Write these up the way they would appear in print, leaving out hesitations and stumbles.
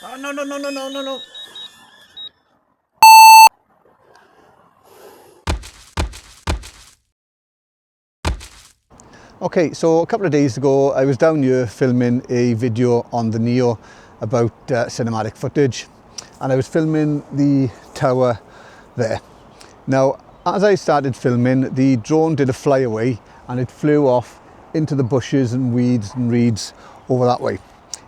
Oh, no, no, no, no, no, no, no. Okay, so a couple of days ago I was down here filming a video on the Neo about cinematic footage, and I was filming the tower there. Now, as I started filming, the drone did a flyaway and it flew off into the bushes and weeds and reeds over that way.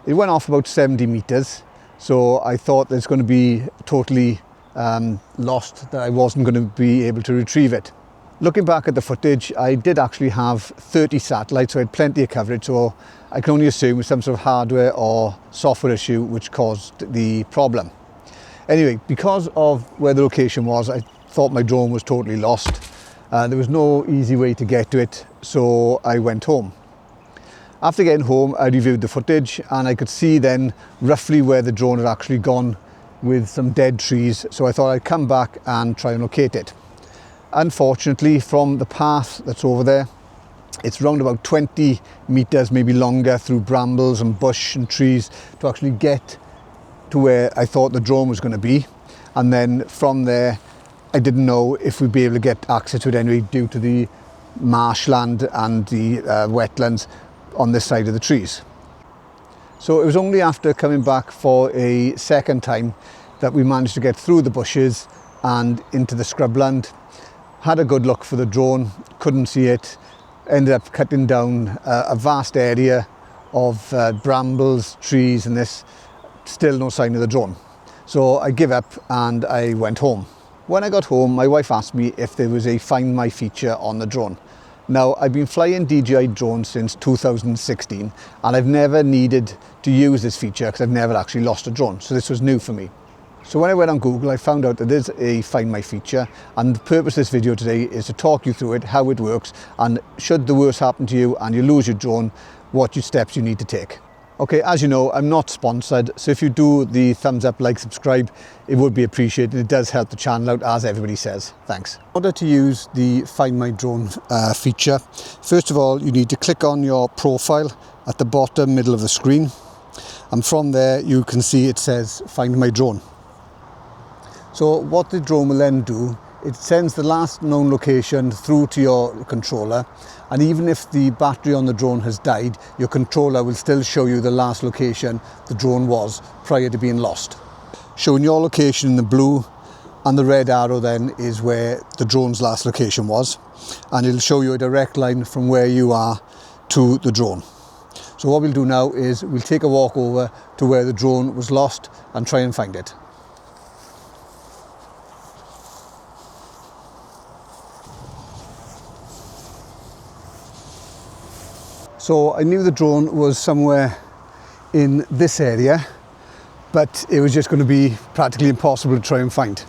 It went off about 70 meters, so I thought it's going to be totally lost, that I wasn't going to be able to retrieve it. Looking back at the footage, I did actually have 30 satellites, so I had plenty of coverage, so I can only assume it was some sort of hardware or software issue which caused the problem. Anyway, because of where the location was, I thought my drone was totally lost. There was no easy way to get to it, so I went home. After getting home, I reviewed the footage and I could see then roughly where the drone had actually gone with some dead trees, so I thought I'd come back and try and locate it. Unfortunately, from the path that's over there, it's round about 20 meters, maybe longer, through brambles and bush and trees to actually get to where I thought the drone was going to be. And then from there, I didn't know if we'd be able to get access to it anyway due to the marshland and the wetlands on this side of the trees. So it was only after coming back for a second time that we managed to get through the bushes and into the scrubland. Had a good look for the drone, couldn't see it, ended up cutting down a vast area of brambles, trees and this, still no sign of the drone. So I give up and I went home. When I got home, my wife asked me if there was a Find My feature on the drone. Now, I've been flying DJI drones since 2016 and I've never needed to use this feature because I've never actually lost a drone, so this was new for me. So when I went on Google, I found out that there's a Find My feature, and the purpose of this video today is to talk you through it, how it works, and should the worst happen to you and you lose your drone, what steps you need to take. Okay, as you know, I'm not sponsored, so if you do the thumbs up, like, subscribe, it would be appreciated. It does help the channel out, as everybody says. Thanks. In order to use the Find My drone feature, first of all, you need to click on your profile at the bottom middle of the screen, and from there you can see it says Find My drone. So what the drone will then do, it sends the last known location through to your controller, and even if the battery on the drone has died, your controller will still show you the last location the drone was prior to being lost. Showing your location in the blue, and the red arrow then is where the drone's last location was, and it'll show you a direct line from where you are to the drone. So what we'll do now is we'll take a walk over to where the drone was lost and try and find it. So I knew the drone was somewhere in this area, but it was just going to be practically impossible to try and find.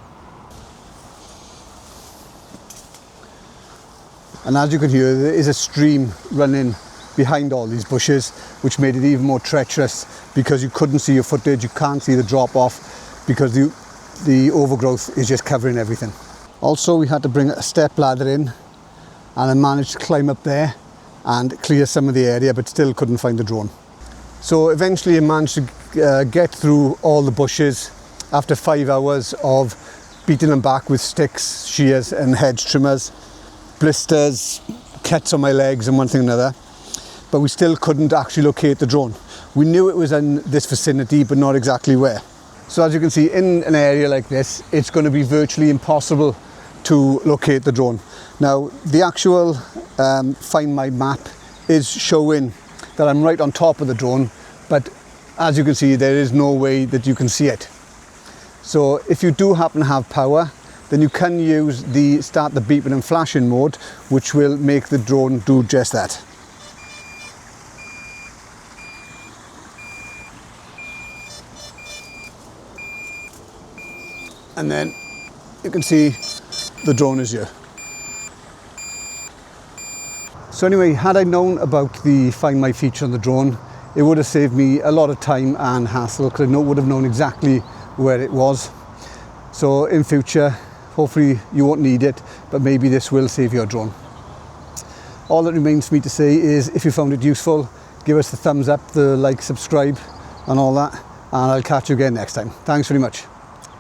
And as you can hear, there is a stream running behind all these bushes, which made it even more treacherous because you couldn't see your footage, you can't see the drop off because the overgrowth is just covering everything. Also, we had to bring a step ladder in, and I managed to climb up there and clear some of the area, but still couldn't find the drone. So eventually I managed to get through all the bushes after 5 hours of beating them back with sticks, shears and hedge trimmers, blisters, cuts on my legs and one thing or another, but we still couldn't actually locate the drone. We knew it was in this vicinity, but not exactly where. So as you can see, in an area like this, it's going to be virtually impossible to locate the drone. Now, the actual Find My map is showing that I'm right on top of the drone, but as you can see, there is no way that you can see it. So if you do happen to have power, then you can use the start the beeping and flashing mode, which will make the drone do just that. And then you can see the drone is here. So anyway, had I known about the Find My feature on the drone, it would have saved me a lot of time and hassle because I would have known exactly where it was. So in future, hopefully you won't need it, but maybe this will save your drone. All that remains for me to say is if you found it useful, give us the thumbs up, the like, subscribe and all that, and I'll catch you again next time. Thanks very much.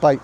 Bye.